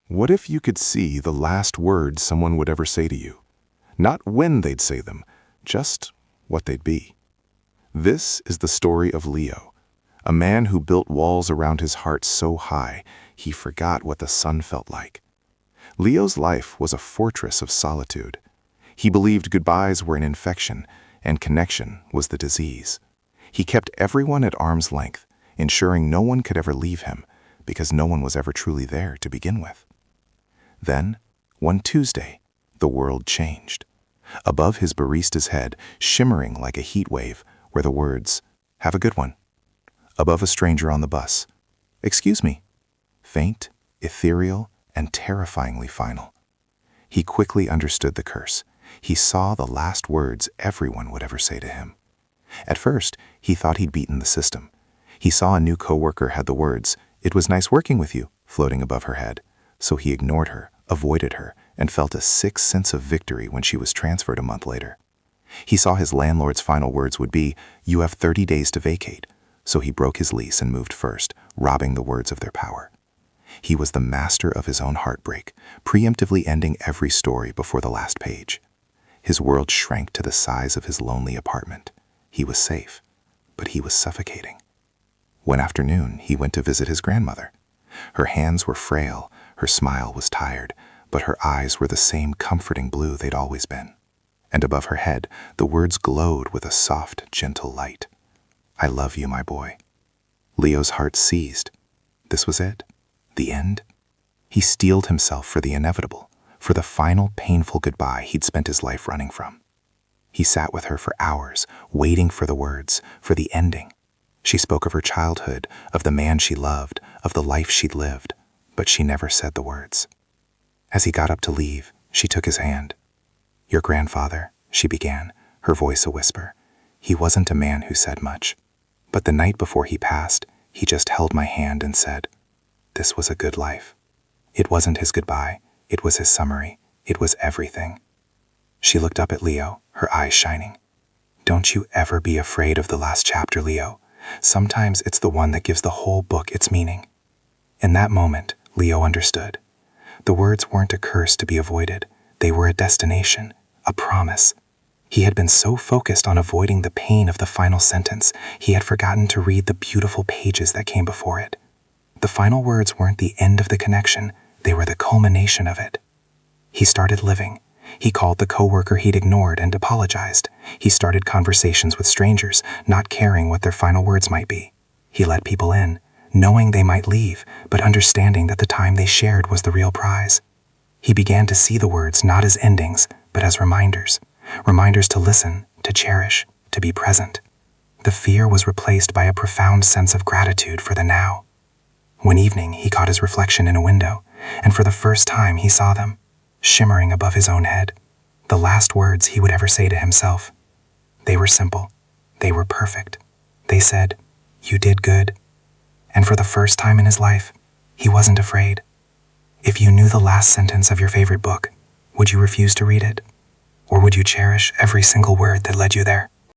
What if you could see the last words someone would ever say to you? Not when they'd say them, just what they'd be. This is the story of Leo, a man who built walls around his heart so high he forgot what the sun felt like. Leo's life was a fortress of solitude. He believed goodbyes were an infection and connection was the disease. He kept everyone at arm's length, ensuring no one could ever leave him because no one was ever truly there to begin with. Then, one Tuesday, the world changed. Above his barista's head, shimmering like a heat wave, were the words, "Have a good one." Above a stranger on the bus, "Excuse me." Faint, ethereal, and terrifyingly final. He quickly understood the curse. He saw the last words everyone would ever say to him. At first, he thought he'd beaten the system. He saw a new coworker had the words, "It was nice working with you," floating above her head. So he ignored her, avoided her, and felt a sick sense of victory when she was transferred a month later. He saw his landlord's final words would be, "You have 30 days to vacate." So he broke his lease and moved first, robbing the words of their power. He was the master of his own heartbreak, preemptively ending every story before the last page. His world shrank to the size of his lonely apartment. He was safe, but he was suffocating. One afternoon, he went to visit his grandmother. Her hands were frail, her smile was tired, but her eyes were the same comforting blue they'd always been. And above her head, the words glowed with a soft, gentle light. "I love you, my boy." Leo's heart seized. This was it. The end. He steeled himself for the inevitable, for the final painful goodbye he'd spent his life running from. He sat with her for hours, waiting for the words, for the ending. She spoke of her childhood, of the man she loved, of the life she'd lived, but she never said the words. As he got up to leave, she took his hand. "Your grandfather," she began, her voice a whisper. "He wasn't a man who said much. But the night before he passed, he just held my hand and said, 'This was a good life.' It wasn't his goodbye, it was his summary, it was everything." She looked up at Leo, her eyes shining. "Don't you ever be afraid of the last chapter, Leo. Sometimes it's the one that gives the whole book its meaning." In that moment, Leo understood. The words weren't a curse to be avoided. They were a destination, a promise. He had been so focused on avoiding the pain of the final sentence, he had forgotten to read the beautiful pages that came before it. The final words weren't the end of the connection, they were the culmination of it. He started living. He called the coworker he'd ignored and apologized. He started conversations with strangers, not caring what their final words might be. He let people in, knowing they might leave, but understanding that the time they shared was the real prize. He began to see the words not as endings, but as reminders. Reminders to listen, to cherish, to be present. The fear was replaced by a profound sense of gratitude for the now. One evening, he caught his reflection in a window, and for the first time he saw them, shimmering above his own head. The last words he would ever say to himself. They were simple. They were perfect. They said, "You did good." And for the first time in his life, he wasn't afraid. If you knew the last sentence of your favorite book, would you refuse to read it? Or would you cherish every single word that led you there?